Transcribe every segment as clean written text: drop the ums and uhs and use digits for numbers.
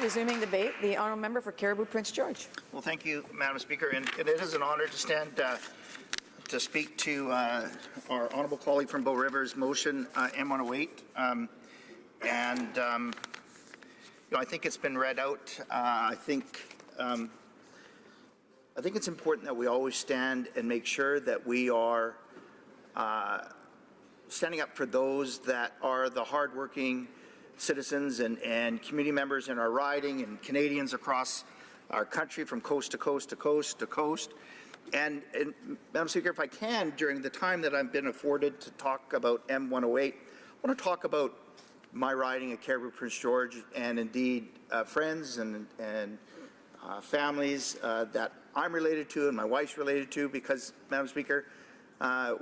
Resuming debate, the honourable member for Caribou Prince George. Well, thank you, Madam Speaker, and it is an honour to stand to speak to our honourable colleague from Bow River's motion M108, I think it's been read out. I think it's important that we always stand and make sure that we are standing up for those that are the hardworking citizens and community members in our riding and Canadians across our country from coast to coast to coast to coast. And Madam Speaker, if I can, during the time that I've been afforded to talk about M108, I want to talk about my riding at Caribou Prince George and indeed friends and families that I'm related to and my wife's related to, because, Madam Speaker,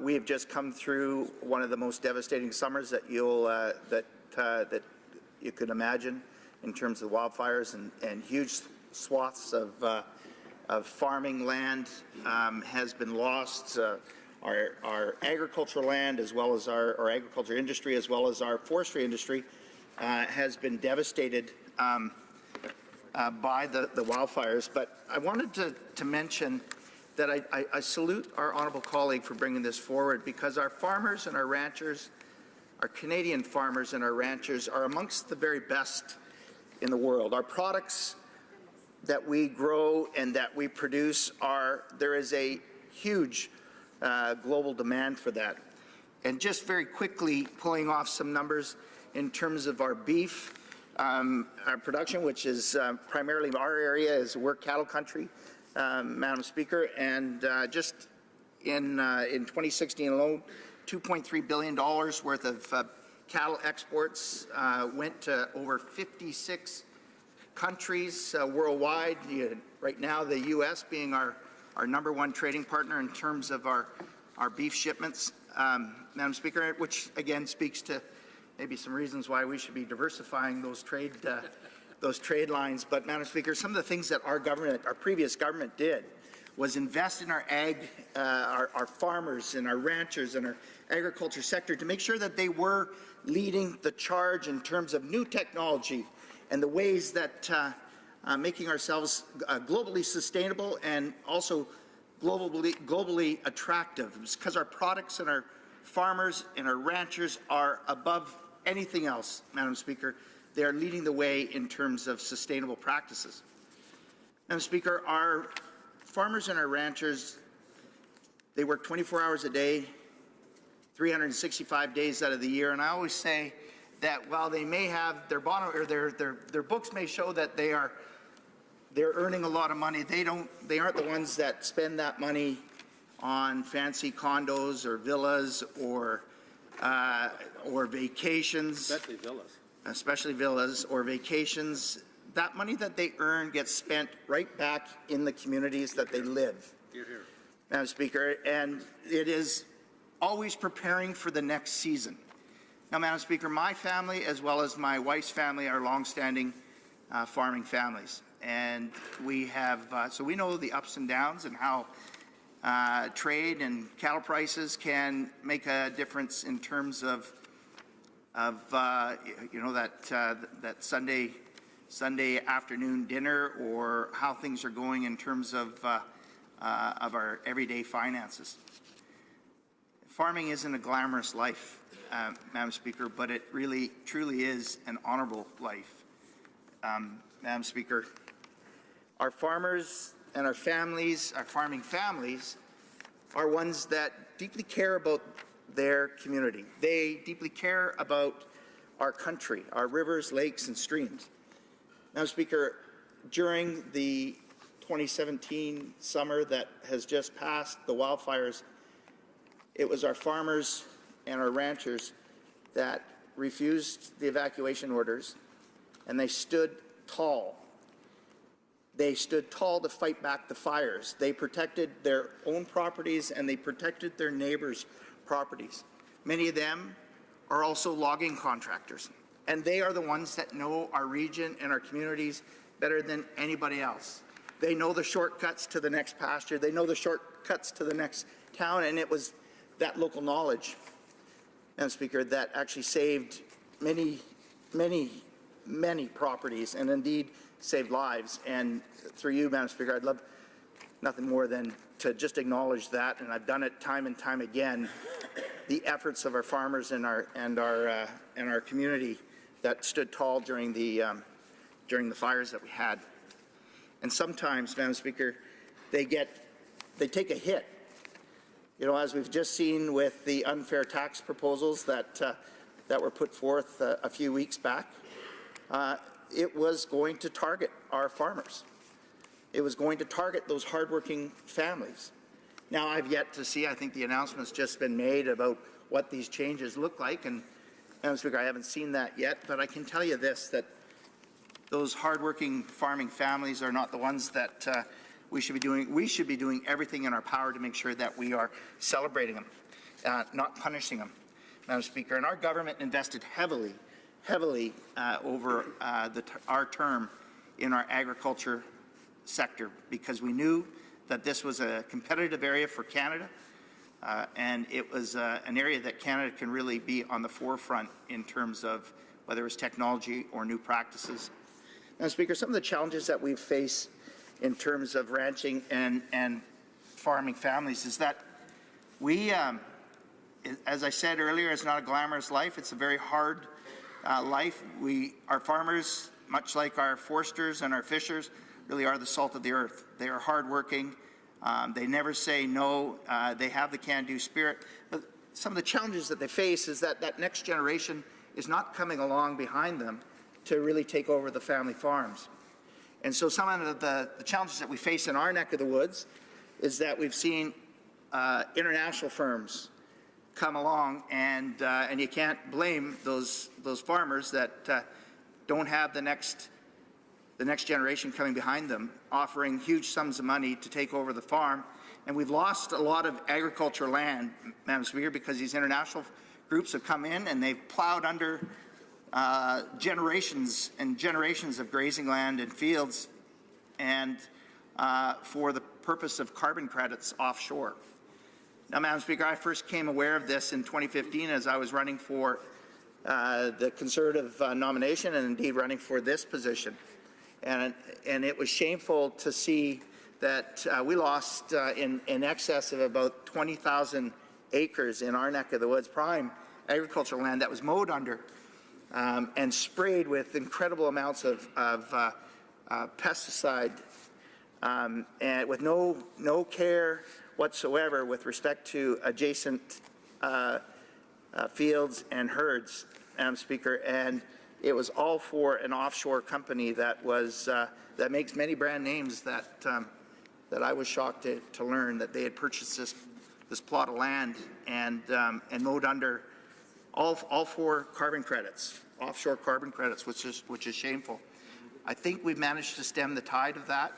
we have just come through one of the most devastating summers that that you could imagine in terms of wildfires, and huge swaths of farming land has been lost. Our agricultural land, as well as our agriculture industry, as well as our forestry industry, has been devastated by the wildfires. But I wanted to mention that I salute our honourable colleague for bringing this forward, because our farmers and our ranchers, our Canadian farmers and our ranchers, are amongst the very best in the world. Our products that we grow and that we produce there is a huge global demand for that. And just very quickly, pulling off some numbers in terms of our beef, our production, which is primarily our area, is we're cattle country, Madam Speaker, and just in 2016 alone, $2.3 billion worth of cattle exports went to over 56 countries worldwide. Right now, the U.S. being our #1 trading partner in terms of our beef shipments, Madam Speaker, which again speaks to maybe some reasons why we should be diversifying those trade lines. But, Madam Speaker, some of the things that our previous government did was invest in our our farmers and our ranchers and our agriculture sector to make sure that they were leading the charge in terms of new technology and the ways that making ourselves globally sustainable and also globally attractive. It's because our products and our farmers and our ranchers are above anything else, Madam Speaker. They are leading the way in terms of sustainable practices. Madam Speaker, our farmers and our ranchers, they work 24 hours a day, 365 days out of the year, and I always say that while they may have their bottom, or their books may show that they're earning a lot of money, they aren't the ones that spend that money on fancy condos or villas or vacations. Especially villas or vacations. That money that they earn gets spent right back in the communities that they live. Here, here. Madam Speaker, and it is always preparing for the next season. Now, Madam Speaker, my family as well as my wife's family are long-standing farming families, and we have so we know the ups and downs and how trade and cattle prices can make a difference in terms of that Sunday afternoon dinner, or how things are going in terms of our everyday finances. Farming isn't a glamorous life, Madam Speaker, but it really, truly is an honourable life. Madam Speaker, our farmers and our families, our farming families, are ones that deeply care about their community. They deeply care about our country, our rivers, lakes, and streams. Madam Speaker, during the 2017 summer that has just passed, the wildfires, it was our farmers and our ranchers that refused the evacuation orders, and they stood tall. They stood tall to fight back the fires. They protected their own properties and they protected their neighbors' properties. Many of them are also logging contractors, and they are the ones that know our region and our communities better than anybody else. They know the shortcuts to the next pasture. They know the shortcuts to the next town, and it was that local knowledge, Madam Speaker, that actually saved many many properties and indeed saved lives. And through you, Madam Speaker, I'd love nothing more than to just acknowledge that, and I've done it time and time again, the efforts of our farmers and our community that stood tall during the fires that we had. And sometimes, Madam Speaker, they take a hit. You know, as we've just seen with the unfair tax proposals that were put forth a few weeks back, it was going to target our farmers. It was going to target those hardworking families. Now, I've yet to see, I think the announcement's just been made about what these changes look like, and Madam Speaker, I haven't seen that yet, but I can tell you this, that those hardworking farming families are not the ones that we should be doing. We should be doing everything in our power to make sure that we are celebrating them, not punishing them, Madam Speaker. And our government invested heavily over our term in our agriculture sector, because we knew that this was a competitive area for Canada, and it was an area that Canada can really be on the forefront in terms of whether it's technology or new practices. Madam Speaker, some of the challenges that we face in terms of ranching and farming families is that we, as I said earlier, it's not a glamorous life. It's a very hard life. Our farmers, much like our foresters and our fishers, really are the salt of the earth. They are hardworking. They never say no. They have the can-do spirit. But some of the challenges that they face is that next generation is not coming along behind them to really take over the family farms. And so some of the challenges that we face in our neck of the woods is that we've seen international firms come along, and you can't blame those farmers that don't have the next generation coming behind them, offering huge sums of money to take over the farm. And we've lost a lot of agricultural land, Madam Speaker, because these international groups have come in and they've plowed under generations and generations of grazing land and fields, and for the purpose of carbon credits offshore. Now, Madam Speaker, I first came aware of this in 2015 as I was running for the Conservative nomination and indeed running for this position. And it was shameful to see that we lost in excess of about 20,000 acres in our neck of the woods, prime agricultural land that was mowed under and sprayed with incredible amounts of pesticide, and with no care whatsoever with respect to adjacent fields and herds, Madam Speaker. And it was all for an offshore company that was that makes many brand names that I was shocked to learn that they had purchased this plot of land and mowed under all for carbon credits, offshore carbon credits, which is shameful. I think we've managed to stem the tide of that,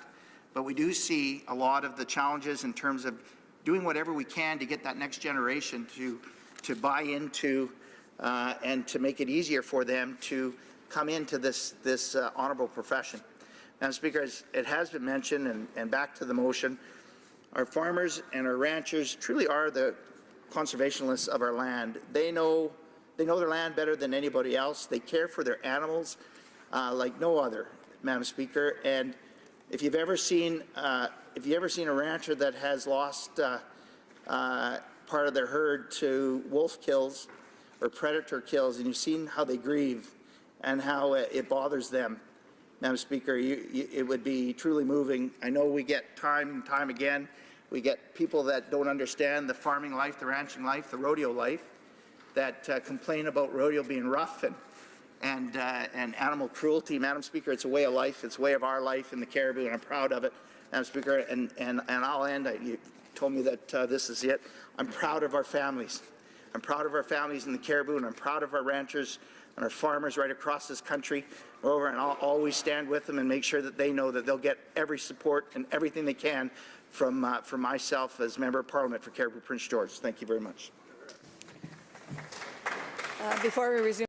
but we do see a lot of the challenges in terms of doing whatever we can to get that next generation to buy into and to make it easier for them to come into this honourable profession. Madam Speaker, as it has been mentioned, and back to the motion, our farmers and our ranchers truly are the conservationists of our land. They know their land better than anybody else. They care for their animals like no other, Madam Speaker. And if you've ever seen a rancher that has lost part of their herd to wolf kills or predator kills, and you've seen how they grieve and how it bothers them, Madam Speaker, it would be truly moving. I know we get time and time again, we get people that don't understand the farming life, the ranching life, the rodeo life, that complain about rodeo being rough and animal cruelty. Madam Speaker, it's a way of life. It's a way of our life in the Cariboo, and I'm proud of it, Madam Speaker. And I'll end. You told me that this is it. I'm proud of our families. I'm proud of our families in the Cariboo, and I'm proud of our ranchers and our farmers right across this country. Moreover, and I'll always stand with them and make sure that they know that they'll get every support and everything they can from myself as Member of Parliament for Cariboo Prince George. Thank you very much. Before we resume